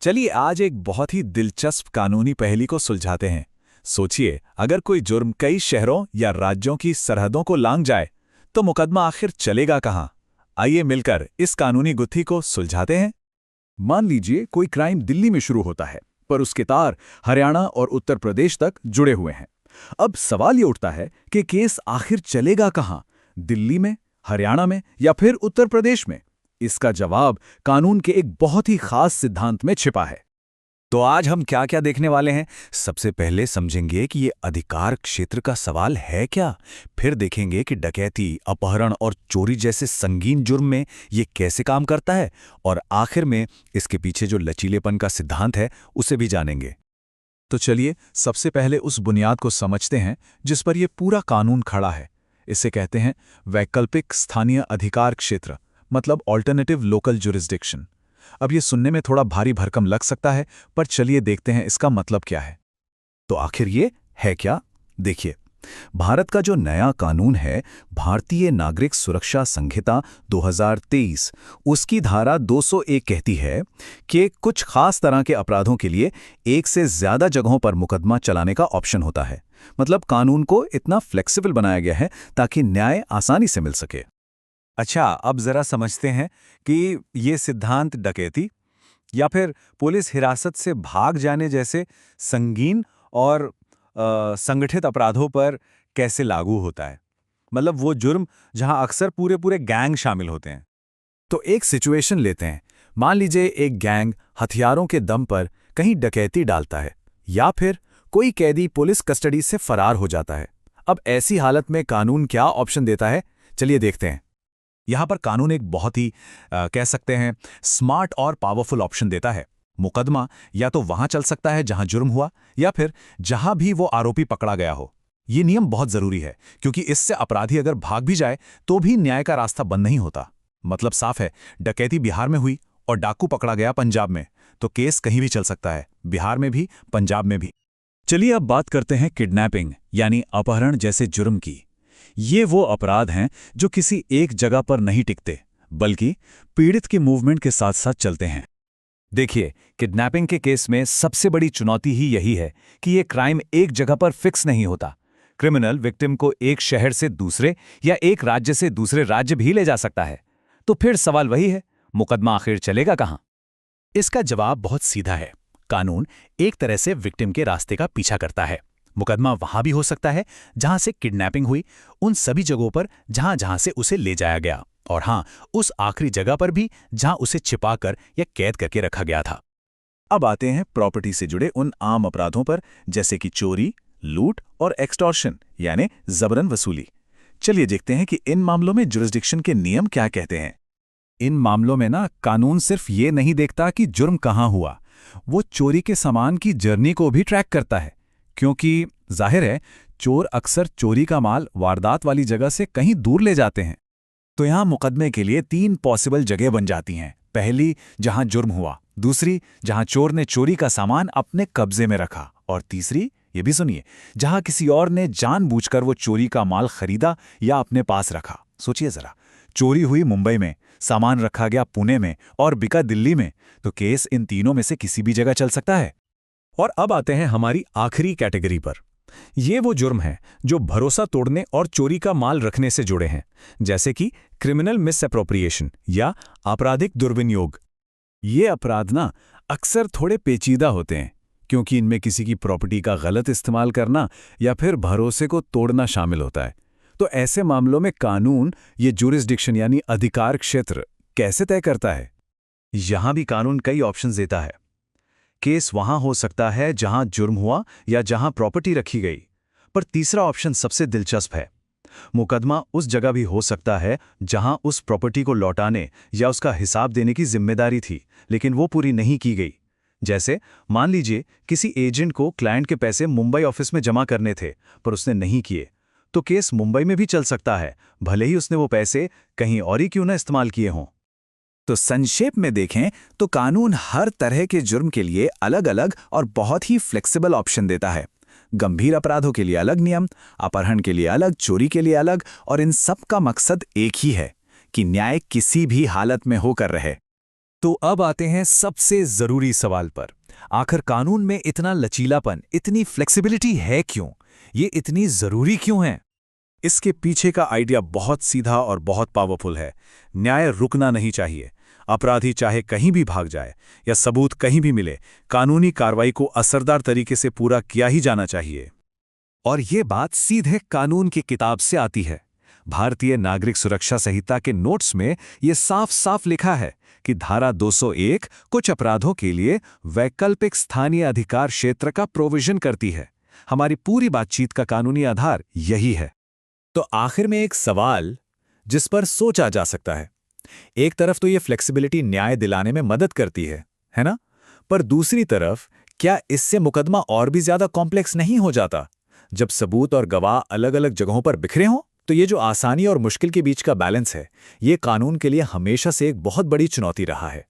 चलिए आज एक बहुत ही दिलचस्प कानूनी पहेली को सुलझाते हैं। सोचिए, अगर कोई जुर्म कई शहरों या राज्यों की सरहदों को लांघ जाए तो मुकदमा आखिर चलेगा कहाँ? आइए मिलकर इस कानूनी गुत्थी को सुलझाते हैं। मान लीजिए कोई क्राइम दिल्ली में शुरू होता है, पर उसके तार हरियाणा और उत्तर प्रदेश तक जुड़े हुए हैं। अब सवाल ये उठता है कि केस आखिर चलेगा कहाँ, दिल्ली में, हरियाणा में या फिर उत्तर प्रदेश में? इसका जवाब कानून के एक बहुत ही खास सिद्धांत में छिपा है। तो आज हम क्या क्या देखने वाले हैं? सबसे पहले समझेंगे कि ये अधिकार क्षेत्र का सवाल है क्या। फिर देखेंगे कि डकैती, अपहरण और चोरी जैसे संगीन जुर्म में ये कैसे काम करता है, और आखिर में इसके पीछे जो लचीलेपन का सिद्धांत है उसे भी जानेंगे। तो चलिए सबसे पहले उस बुनियाद को समझते हैं जिस पर यह पूरा कानून खड़ा है। इसे कहते हैं वैकल्पिक स्थानीय अधिकार क्षेत्र, मतलब ऑल्टरनेटिव लोकल जुरिस्डिक्शन। अब ये सुनने में थोड़ा भारी भरकम लग सकता है, पर चलिए देखते हैं इसका मतलब क्या है। तो आखिर ये है क्या? देखिए, भारत का जो नया कानून है, भारतीय नागरिक सुरक्षा संहिता 2023, उसकी धारा 201 कहती है कि कुछ खास तरह के अपराधों के लिए एक से ज्यादा जगहों पर मुकदमा चलाने का ऑप्शन होता है। मतलब कानून को इतना फ्लेक्सिबल बनाया गया है ताकि न्याय आसानी से मिल सके। अच्छा, अब जरा समझते हैं कि ये सिद्धांत डकैती या फिर पुलिस हिरासत से भाग जाने जैसे संगीन और संगठित अपराधों पर कैसे लागू होता है। मतलब वो जुर्म जहां अक्सर पूरे पूरे गैंग शामिल होते हैं। तो एक सिचुएशन लेते हैं। मान लीजिए एक गैंग हथियारों के दम पर कहीं डकैती डालता है, या फिर कोई कैदी पुलिस कस्टडी से फरार हो जाता है। अब ऐसी हालत में कानून क्या ऑप्शन देता है, चलिए देखते हैं। यहां पर कानून एक बहुत ही कह सकते हैं स्मार्ट और पावरफुल ऑप्शन देता है। मुकदमा या तो वहां चल सकता है जहां जुर्म हुआ, या फिर जहां भी वो आरोपी पकड़ा गया हो। ये नियम बहुत जरूरी है क्योंकि इससे अपराधी अगर भाग भी जाए तो भी न्याय का रास्ता बंद नहीं होता। मतलब साफ है, डकैती बिहार में हुई और डाकू पकड़ा गया पंजाब में, तो केस कहीं भी चल सकता है, बिहार में भी, पंजाब में भी। चलिए अब बात करते हैं किडनैपिंग यानी अपहरण जैसे जुर्म की। ये वो अपराध हैं जो किसी एक जगह पर नहीं टिकते, बल्कि पीड़ित के मूवमेंट के साथ साथ चलते हैं। देखिए, किडनैपिंग के केस में सबसे बड़ी चुनौती ही यही है कि ये क्राइम एक जगह पर फिक्स नहीं होता। क्रिमिनल विक्टिम को एक शहर से दूसरे या एक राज्य से दूसरे राज्य भी ले जा सकता है। तो फिर सवाल वही है, मुकदमा आखिर चलेगा कहां? इसका जवाब बहुत सीधा है। कानून एक तरह से विक्टिम के रास्ते का पीछा करता है। मुकदमा वहां भी हो सकता है जहां से किडनैपिंग हुई, उन सभी जगहों पर जहां जहां से उसे ले जाया गया, और हां, उस आखिरी जगह पर भी जहां उसे छिपाकर या कैद करके रखा गया था। अब आते हैं प्रॉपर्टी से जुड़े उन आम अपराधों पर, जैसे कि चोरी, लूट और एक्सटॉर्शन यानी जबरन वसूली। चलिए देखते हैं कि इन मामलों में जुरिस्डिक्शन के नियम क्या कहते हैं। इन मामलों में ना कानून सिर्फ ये नहीं देखता कि जुर्म कहां हुआ, वो चोरी के सामान की जर्नी को भी ट्रैक करता है। क्योंकि जाहिर है, चोर अक्सर चोरी का माल वारदात वाली जगह से कहीं दूर ले जाते हैं। तो यहां मुकदमे के लिए 3 पॉसिबल जगह बन जाती हैं। पहली, जहां जुर्म हुआ; दूसरी, जहां चोर ने चोरी का सामान अपने कब्जे में रखा; और तीसरी, ये भी सुनिए, जहां किसी और ने जानबूझकर वो चोरी का माल खरीदा या अपने पास रखा। सोचिए जरा, चोरी हुई मुंबई में, सामान रखा गया पुणे में और बिका दिल्ली में, तो केस इन तीनों में से किसी भी जगह चल सकता है। और अब आते हैं हमारी आखिरी कैटेगरी पर। ये वो जुर्म है जो भरोसा तोड़ने और चोरी का माल रखने से जुड़े हैं, जैसे कि क्रिमिनल मिसअप्रोप्रिएशन या आपराधिक दुर्विनियोग। ये अपराध ना अक्सर थोड़े पेचीदा होते हैं, क्योंकि इनमें किसी की प्रॉपर्टी का गलत इस्तेमाल करना या फिर भरोसे को तोड़ना शामिल होता है। तो ऐसे मामलों में कानून ये जुरिस्डिक्शन यानी अधिकार क्षेत्र कैसे तय करता है? यहां भी कानून कई ऑप्शंस देता है। केस वहां हो सकता है जहां जुर्म हुआ या जहां प्रॉपर्टी रखी गई। पर तीसरा ऑप्शन सबसे दिलचस्प है। मुकदमा उस जगह भी हो सकता है जहां उस प्रॉपर्टी को लौटाने या उसका हिसाब देने की जिम्मेदारी थी, लेकिन वो पूरी नहीं की गई। जैसे मान लीजिए किसी एजेंट को क्लाइंट के पैसे मुंबई ऑफिस में जमा करने थे, पर उसने नहीं किए, तो केस मुंबई में भी चल सकता है, भले ही उसने वो पैसे कहीं और ही क्यों ना इस्तेमाल किए हों। तो संक्षेप में देखें तो कानून हर तरह के जुर्म के लिए अलग अलग और बहुत ही फ्लेक्सिबल ऑप्शन देता है। गंभीर अपराधों के लिए अलग नियम, अपहरण के लिए अलग, चोरी के लिए अलग, और इन सब का मकसद एक ही है कि न्याय किसी भी हालत में होकर रहे। तो अब आते हैं सबसे जरूरी सवाल पर। आखिर कानून में इतना लचीलापन, इतनी फ्लेक्सिबिलिटी है क्यों? ये इतनी जरूरी क्यों है? इसके पीछे का आइडिया बहुत सीधा और बहुत पावरफुल है। न्याय रुकना नहीं चाहिए। अपराधी चाहे कहीं भी भाग जाए या सबूत कहीं भी मिले, कानूनी कार्रवाई को असरदार तरीके से पूरा किया ही जाना चाहिए। और ये बात सीधे कानून की किताब से आती है। भारतीय नागरिक सुरक्षा संहिता के नोट्स में ये साफ साफ लिखा है कि धारा 201 कुछ अपराधों के लिए वैकल्पिक स्थानीय अधिकार क्षेत्र का प्रोविजन करती है। हमारी पूरी बातचीत का कानूनी आधार यही है। तो आखिर में एक सवाल जिस पर सोचा जा सकता है। एक तरफ तो ये फ्लेक्सिबिलिटी न्याय दिलाने में मदद करती है ना? पर दूसरी तरफ क्या इससे मुकदमा और भी ज्यादा कॉम्प्लेक्स नहीं हो जाता? जब सबूत और गवाह अलग अलग जगहों पर बिखरे हों, तो ये जो आसानी और मुश्किल के बीच का बैलेंस है, ये कानून के लिए हमेशा से एक बहुत बड़ी चुनौती रहा है।